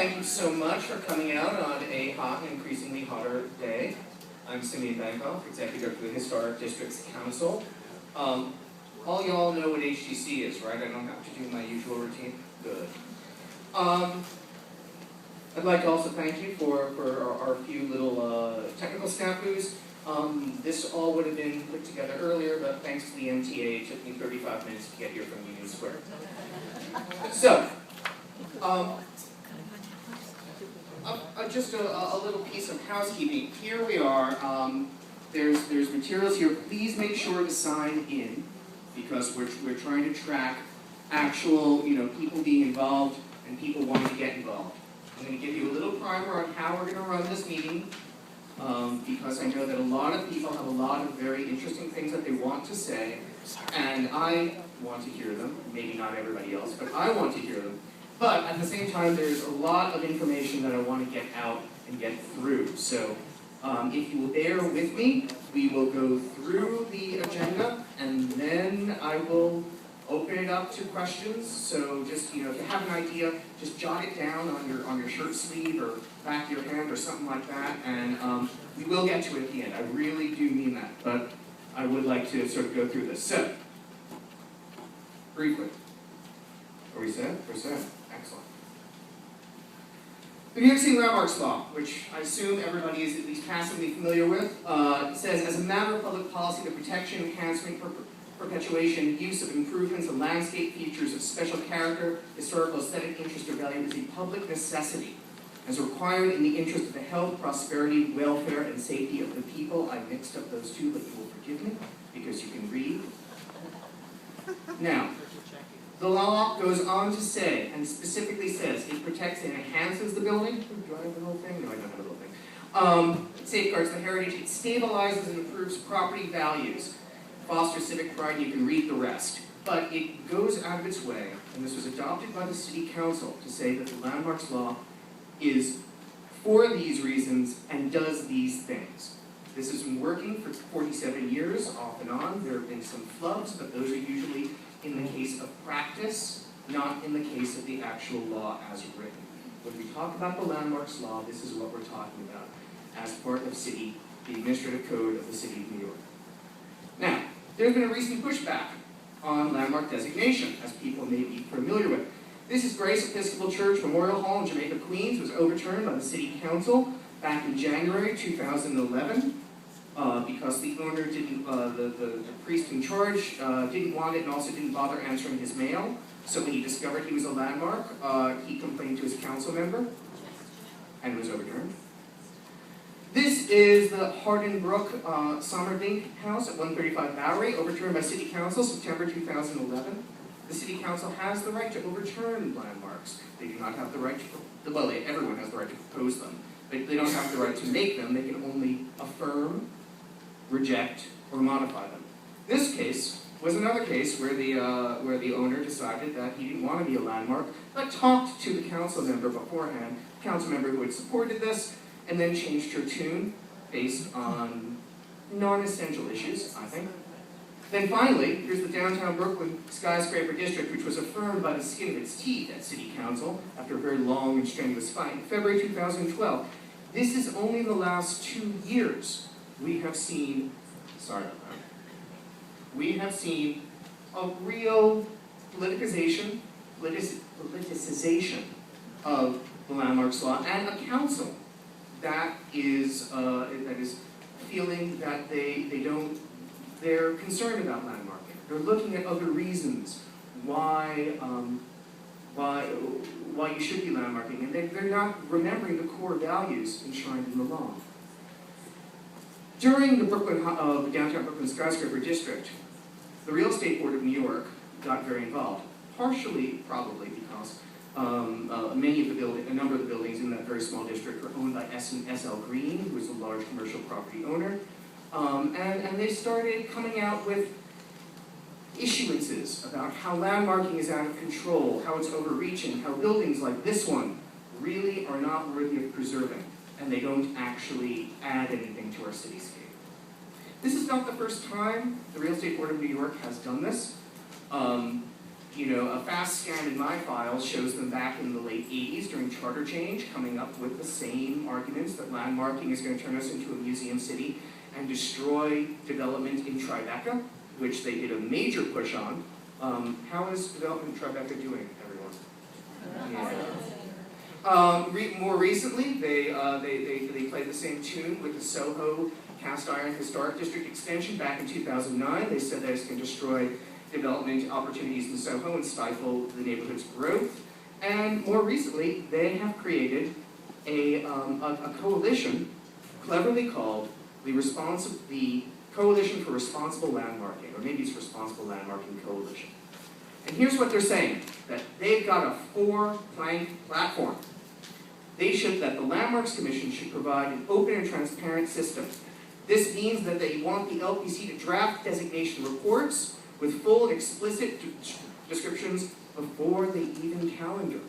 thank you so much for coming out on a hot and increasingly hotter day. I'm Simeon Bankoff, Executive for the Historic Districts Council. All y'all know what HDC is, right? I don't have to do my usual routine? Good. I'd like to also thank you for our few little technical snafus. This all would have been put together earlier, but thanks to the MTA, it took me 35 minutes to get here from Union Square. So, just a little piece of housekeeping. Here we are. There's materials here. Please make sure to sign in, because we're trying to track actual people being involved and people wanting to get involved. I'm going to give you a little primer on how we're going to run this meeting, because I know that a lot of people have a lot of very interesting things that they want to say, and I want to hear them. Maybe not everybody else, but I want to hear them. But at the same time, there's a lot of information that I want to get out and get through. So if you will bear with me, we will go through the agenda, and then I will open it up to questions. So just, if you have an idea, just jot it down on your shirt sleeve or back of your hand or something like that, and we will get to it at the end. I really do mean that, but I would like to sort of go through this. So, briefly. Are we set? We're set. Excellent. The New York City Landmarks Law, which I assume everybody is at least passively familiar with, says, as a matter of public policy, the protection, enhancement, perpetuation, use of improvements and landscape features of special character, historical, aesthetic interest, or value is a public necessity, as required in the interest of the health, prosperity, welfare, and safety of the people. I mixed up those two, but you will forgive me, because you can read. Now, the law goes on to say, and specifically says, it protects and enhances the building. Do I have the whole thing? No, I don't have the whole thing. It safeguards the heritage. It stabilizes and improves property values. Fosters civic pride. You can read the rest. But it goes out of its way, and this was adopted by the City Council, to say that the Landmarks Law is for these reasons and does these things. This has been working for 47 years, off and on. There have been some flubs, but those are usually in the case of practice, not in the case of the actual law as written. When we talk about the Landmarks Law, this is what we're talking about as part of the administrative code of the City of New York. Now, there's been a recent pushback on landmark designation, as people may be familiar with. This is Grace Episcopal Church Memorial Hall in Jamaica, Queens. It was overturned by the City Council back in January 2011. Because the owner didn't, the priest in charge didn't want it and also didn't bother answering his mail. So when he discovered he was a landmark, he complained to his council member, and it was overturned. This is the Hardin Brook Sommerdink House at 135 Bowery, overturned by City Council September 2011. The City Council has the right to overturn landmarks. They do not have the right to, well, everyone has the right to propose them, but they don't have the right to make them. They can only affirm, reject, or modify them. This case was another case where the owner decided that he didn't want to be a landmark, but talked to the council member beforehand, council member who had supported this, and then changed her tune based on non-essential issues, I think. Then finally, here's the downtown Brooklyn skyscraper district, which was affirmed by the skin of its teeth at City Council after a very long and strenuous fight in February 2012. This is only in the last 2 years we have seen, we have seen a real politicization of the Landmarks Law, and a council that is feeling that they're concerned about landmarking. They're looking at other reasons why you should be landmarking, and they're not remembering the core values enshrined in the law. During the downtown Brooklyn skyscraper district, the Real Estate Board of New York got very involved, partially probably because a number of the buildings in that very small district were owned by SL Green, who is a large commercial property owner, and they started coming out with issuances about how landmarking is out of control, how it's overreaching, how buildings like this one really are not worthy of preserving, and they don't actually add anything to our cityscape. This is not the first time the Real Estate Board of New York has done this. You know, a fast scan in my files shows them back in the late 80s during charter change, coming up with the same arguments that landmarking is going to turn us into a museum city and destroy development in Tribeca, which they did a major push on. How is development in Tribeca doing, everyone? Yeah. More recently, they played the same tune with the Soho Cast Iron Historic District extension back in 2009. They said that it's going to destroy development opportunities in Soho and stifle the neighborhood's growth. And more recently, they have created a coalition, cleverly called the Coalition for Responsible Landmarking, or maybe it's Responsible Landmarking Coalition. And here's what they're saying, that they've got a 4-plank platform. That the Landmarks Commission should provide an open and transparent system. This means that they want the LPC to draft designation reports with full and explicit descriptions before they even calendar.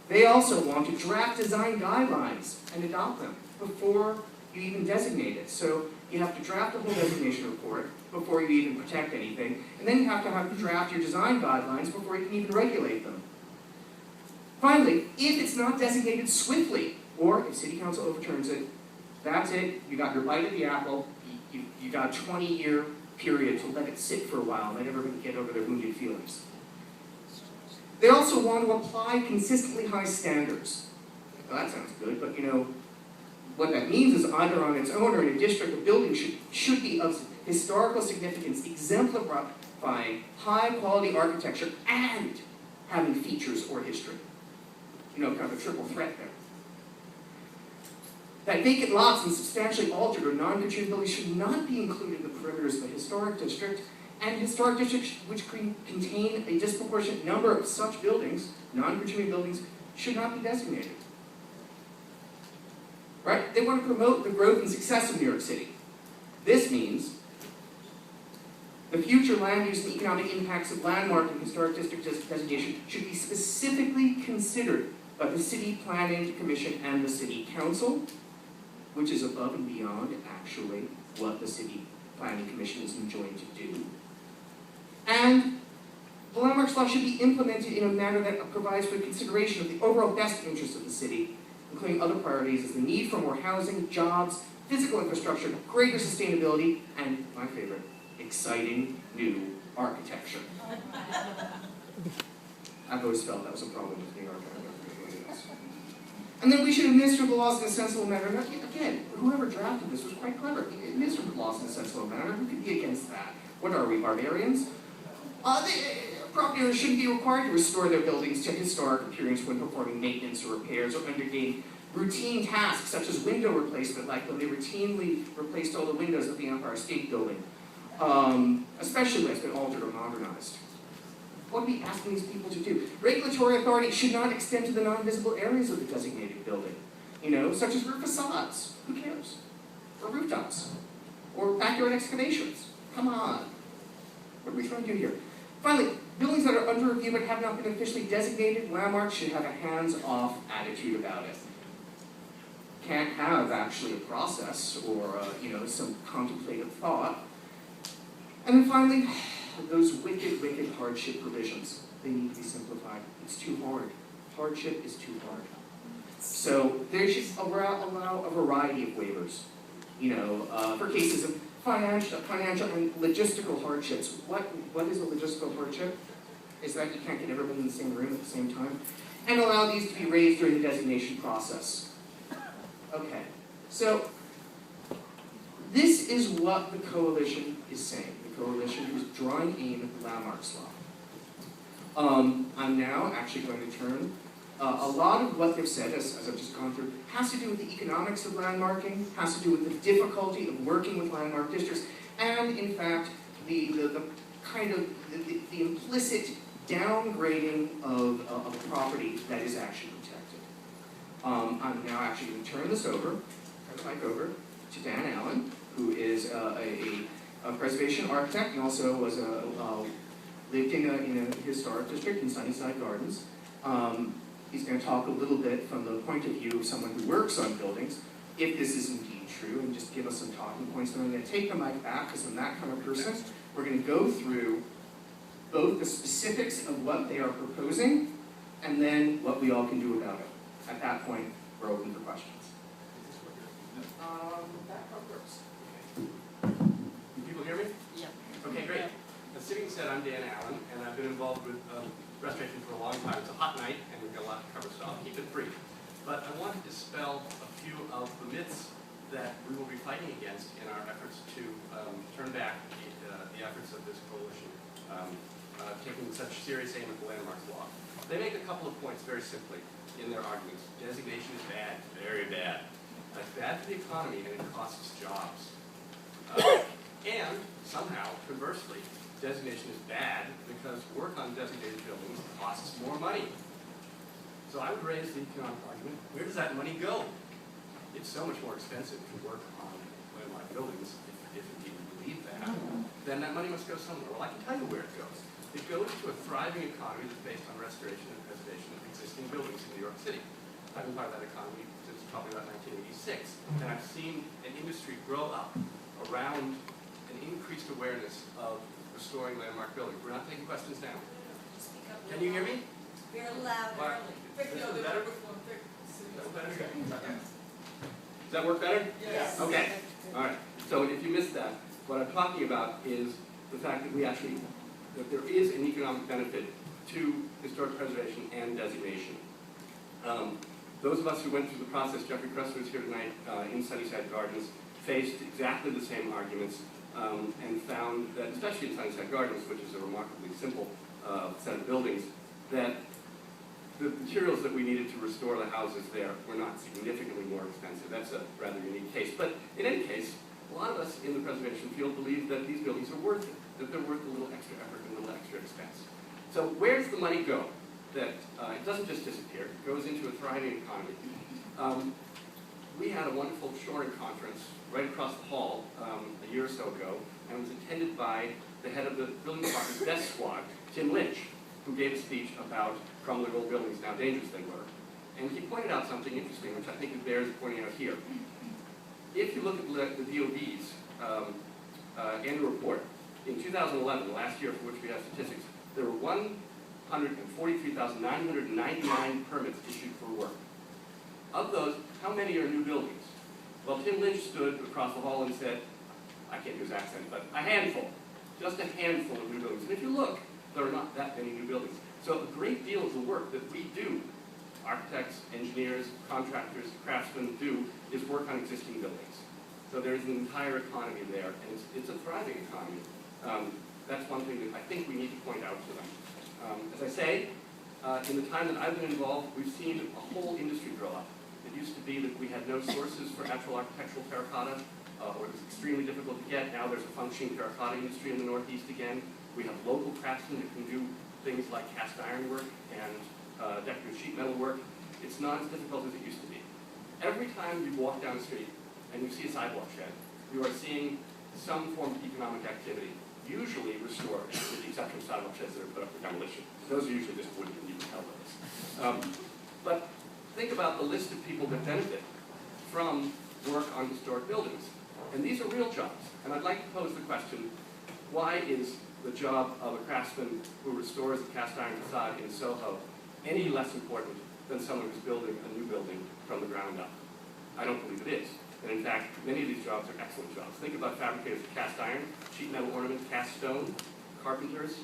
They also want to draft design guidelines and adopt them before you even designate it. So you have to draft a whole designation report before you even protect anything, and then you have to draft your design guidelines before you can even regulate them. Finally, if it's not designated swiftly, or if City Council overturns it, that's it. You got your bite of the apple. You got a 20-year period to let it sit for a while and let everybody get over their wounded feelings. They also want to apply consistently high standards. Well, that sounds good, but you know, what that means is either on its own or in a district, a building should be of historical significance, exemplifying high-quality architecture and having features or history. You know, kind of a triple threat there. That vacant lots and substantially altered or non-contributing buildings should not be included in the perimeters of the historic district, and historic districts which contain a disproportionate number of such buildings, non-contributing buildings, should not be designated. Right? They want to promote the growth and success of New York City. This means the future land use and economic impacts of landmark and historic district designation should be specifically considered by the City Planning Commission and the City Council, which is above and beyond actually what the City Planning Commission is enjoined to do. And the landmarks law should be implemented in a manner that provides for consideration of the overall best interests of the city, including other priorities as the need for more housing, jobs, physical infrastructure, greater sustainability, and, my favorite, exciting new architecture. I've always felt that was a problem with New York. And then we should administer the laws in a sensible manner. Now, again, whoever drafted this was quite clever. Administer the laws in a sensible manner. Who could be against that? What are we, barbarians? Property owners shouldn't be required to restore their buildings to historic appearance when performing maintenance or repairs or undertaking routine tasks such as window replacement, like when they routinely replaced all the windows of the Empire State Building, especially when it's been altered or modernized. What are we asking these people to do? Regulatory authority should not extend to the non-visible areas of the designated building, you know, such as roof facades. Who cares? Or rooftops. Or backyard excavations. Come on. What are we trying to do here? Finally, buildings that are under review but have not been officially designated landmarks should have a hands-off attitude about it. Can't have actually a process or you know, some contemplative thought. And then finally, those wicked, wicked hardship provisions. They need to be simplified. It's too hard. Hardship is too hard. So they should allow a variety of waivers. You know, for cases of financial and logistical hardships. What is a logistical hardship? Is that you can't get everyone in the same room at the same time? And allow these to be raised during the designation process. Okay, so this is what the coalition is saying. The coalition is drawing aim at the landmarks law. I'm now actually going to turn, a lot of what they've said, as I've just gone through, has to do with the economics of landmarking, has to do with the difficulty of working with landmark districts, and in fact, the kind of, the implicit downgrading of property that is actually protected. I'm now actually going to turn this over, turn the mic over to Dan Allen, who is a preservation architect and also was lived in a historic district in Sunnyside Gardens. He's going to talk a little bit from the point of view of someone who works on buildings, if this is indeed true, and just give us some talking points. And I'm going to take the mic back because I'm that kind of person. We're going to go through both the specifics of what they are proposing, and then what we all can do about it. At that point, we're open for questions. That part works. Can people hear me? Yeah. Okay, great. As Sitting said, I'm Dan Allen, and I've been involved with restoration for a long time. It's a hot night, and we've got a lot to cover, so I'll keep it brief. But I want to dispel a few of the myths that we will be fighting against in our efforts to turn back the efforts of this coalition, taking such serious aim at the landmarks law. They make a couple of points very simply in their arguments. Designation is bad, very bad. It's bad for the economy, and it costs jobs. And somehow, conversely, designation is bad because work on designated buildings costs more money. So I would raise the economic argument, where does that money go? It's so much more expensive to work on landmark buildings, if indeed we believe that, then that money must go somewhere. Well, I can tell you where it goes. It goes to a thriving economy that's based on restoration and preservation of existing buildings in New York City. I've been part of that economy since probably about 1986, and I've seen an industry grow up around an increased awareness of restoring landmark buildings. We're not taking questions now. Can you hear me? Very loud Well, early. This is better? That's better? Does that work better? Yes. Okay. All right. So if you missed that, what I'm talking about is the fact that that there is an economic benefit to historic preservation and designation. Those of us who went through the process, Jeffrey Kressler is here tonight in Sunnyside Gardens, faced exactly the same arguments and found that, especially in Sunnyside Gardens, which is a remarkably simple set of buildings, that the materials that we needed to restore the houses there were not significantly more expensive. That's a rather unique case. But in any case, a lot of us in the preservation field believe that these buildings are worth it, that they're worth a little extra effort and a little extra expense. So where does the money go? That it doesn't just disappear. It goes into a thriving economy. We had a wonderful shoring conference right across the hall a year or so ago, and it was attended by the head of the building department's desk squad, Tim Lynch, who gave a speech about crumbling old buildings, and how dangerous they were. And he pointed out something interesting, which I think it bears pointing out here. If you look at the DOD's annual report, in 2011, the last year for which we have statistics, there were 143,999 permits issued for work. Of those, how many are new buildings? Well, Tim Lynch stood across the hall and said, I can't use accent, but a handful. Just a handful of new buildings. And if you look, there are not that many new buildings. So a great deal of the work that we do, architects, engineers, contractors, craftsmen do, is work on existing buildings. So there's an entire economy there, and it's a thriving economy. That's one thing that I think we need to point out to them. As I say, in the time that I've been involved, we've seen a whole industry grow up. It used to be that we had no sources for natural architectural terracotta, or it was extremely difficult to get. Now there's a functioning terracotta industry in the Northeast again. We have local craftsmen that can do things like cast iron work and decorative sheet metal work. It's not as difficult as it used to be. Every time you walk down the street and you see a sidewalk shed, you are seeing some form of economic activity, usually restored, with the exception of sidewalk sheds that are put up for demolition. Those are usually just wooden, and you can tell those. But think about the list of people that benefit from work on historic buildings. And these are real jobs. And I'd like to pose the question, why is the job of a craftsman who restores a cast iron facade in Soho any less important than someone who's building a new building from the ground up? I don't believe it is. And in fact, many of these jobs are excellent jobs. Think about fabricators of cast iron, sheet metal ornament, cast stone, carpenters,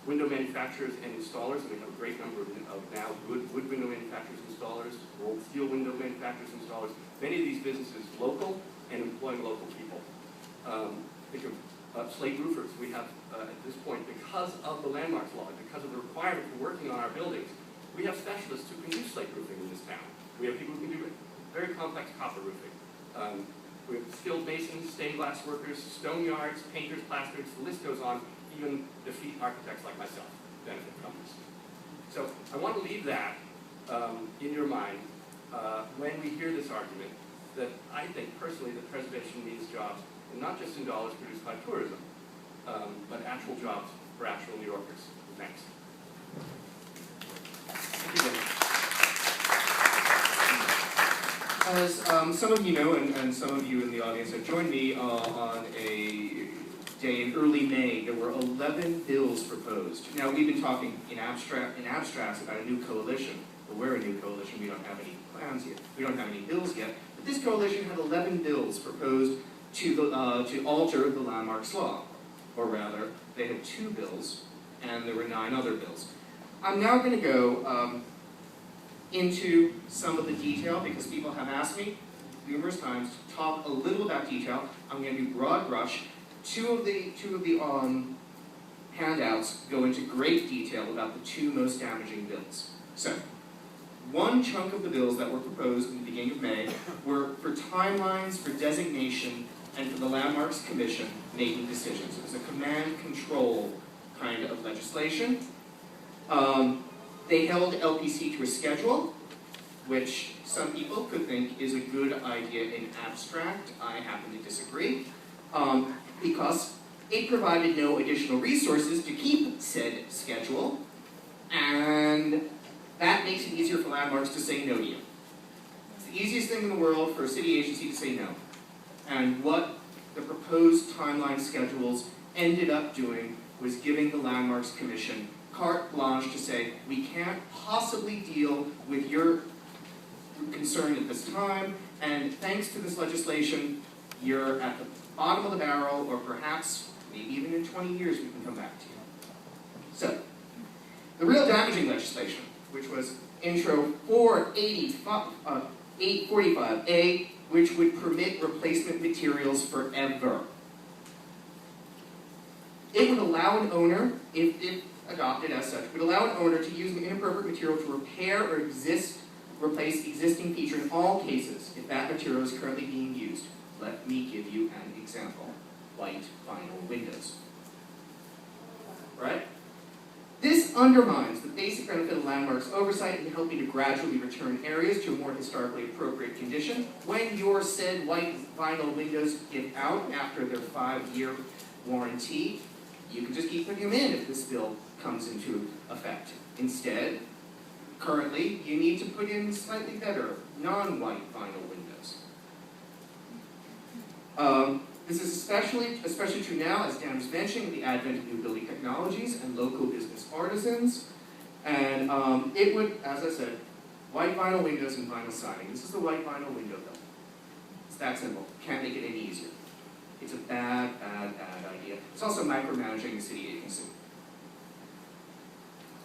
window manufacturers and installers, and we have a great number of now wood window manufacturers, installers, rolled steel window manufacturers, installers. Many of these businesses local and employing local people. Think of slate roofers. We have, at this point, because of the landmarks law, because of the requirement for working on our buildings, we have specialists who can do slate roofing in this town. We have people who can do very complex copper roofing. We have skilled masons, stained glass workers, stone yards, painters, plasterers, the list goes on. Even defeat architects like myself benefit from this. So I want to leave that in your mind when we hear this argument, that I think personally that preservation means jobs, and not just in dollars produced by tourism, but actual jobs for actual New Yorkers. Thanks. Thank you, Dennis. As some of you know, and some of you in the audience have joined me on a today in early May, there were 11 bills proposed. Now, we've been talking in abstracts about a new coalition. Well, we're a new coalition, we don't have any plans yet. We don't have any bills yet. But this coalition had 11 bills proposed to alter the landmarks law. Or rather, they had 2 bills, and there were 9 other bills. I'm now going to go into some of the detail, because people have asked me numerous times to talk a little about detail. I'm going to do broad brush. Two of the handouts go into great detail about the 2 most damaging bills. So, one chunk of the bills that were proposed in the beginning of May were for timelines, for designation, and for the Landmarks Commission making decisions. It was a command control kind of legislation. They held LPC to a schedule, which some people could think is a good idea in abstract. I happen to disagree, because it provided no additional resources to keep said schedule, and that makes it easier for landmarks to say no to you. It's the easiest thing in the world for a city agency to say no. And what the proposed timeline schedules ended up doing was giving the Landmarks Commission carte blanche to say, we can't possibly deal with your concern at this time, and thanks to this legislation, you're at the bottom of the barrel, or perhaps, maybe even in 20 years, we can come back to you. So, the real damaging legislation, which was Intro 845A, which would permit replacement materials forever. It would allow an owner, if adopted as such, would allow an owner to use an inappropriate material to repair or replace existing feature in all cases if that material is currently being used. Let me give you an example. White vinyl windows. Right? This undermines the basic benefit of landmarks oversight in helping to gradually return areas to a more historically appropriate condition. When your said white vinyl windows give out after their 5-year warranty, you can just keep putting them in if this bill comes into effect. Instead, currently, you need to put in slightly better, non-white vinyl windows. This is especially true now, as Dan was mentioning, with the advent of new building technologies and local business artisans. And it would, as I said, white vinyl windows and vinyl siding. This is the white vinyl window bill. It's that simple. Can't make it any easier. It's a bad, bad, bad idea. It's also micromanaging the city agency.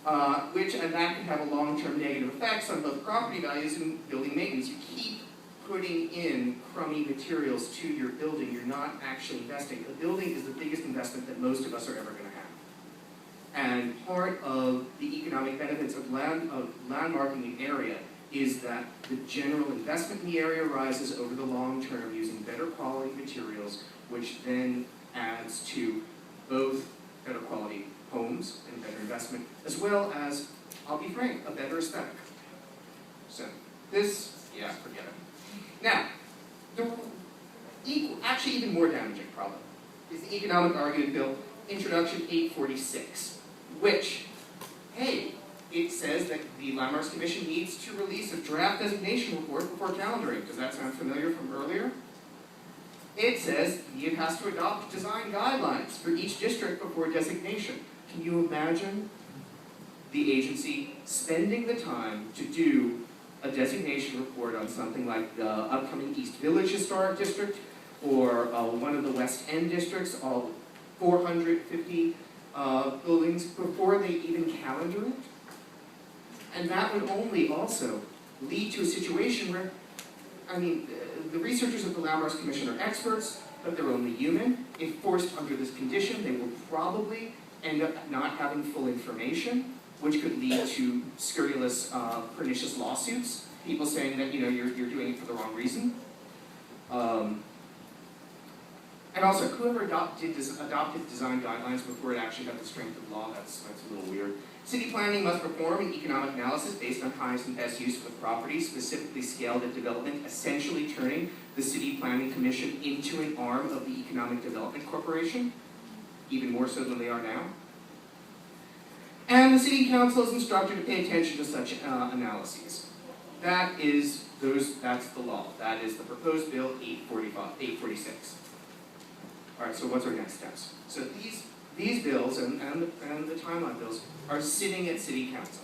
And that can have a long-term negative effects on both property values and building maintenance. You keep putting in crummy materials to your building, you're not actually investing. A building is the biggest investment that most of us are ever going to have. And part of the economic benefits of landmarking an area is that the general investment in the area rises over the long term using better quality materials, which then adds to both better quality homes and better investment, as well as, I'll be frank, a better aesthetic. So, this, yeah, forget it. Now, actually even more damaging problem is the Economic Argument Bill, Introduction 846, which, hey, it says that the Landmarks Commission needs to release a draft designation report before calendaring. Does that sound familiar from earlier? It says it has to adopt design guidelines for each district before designation. Can you imagine the agency spending the time to do a designation report on something like the upcoming East Village Historic District, or one of the West End districts, all 450 buildings, before they even calendar it? And that would only also lead to a situation where, I mean, the researchers at the Landmarks Commission are experts, but they're only human. If forced under this condition, they will probably end up not having full information, which could lead to scurrilous, pernicious lawsuits. People saying that, you're doing it for the wrong reason. And also, whoever adopted design guidelines before it actually got the strength of law, that's a little weird. City planning must perform an economic analysis based on highest and best use of the property, specifically scaled at development, essentially turning the City Planning Commission into an arm of the Economic Development Corporation, even more so than they are now. And the City Council is instructed to pay attention to such analyses. That's the law. That is the proposed bill 846. All right, so what's our next steps? So these bills and the timeline bills are sitting at City Council.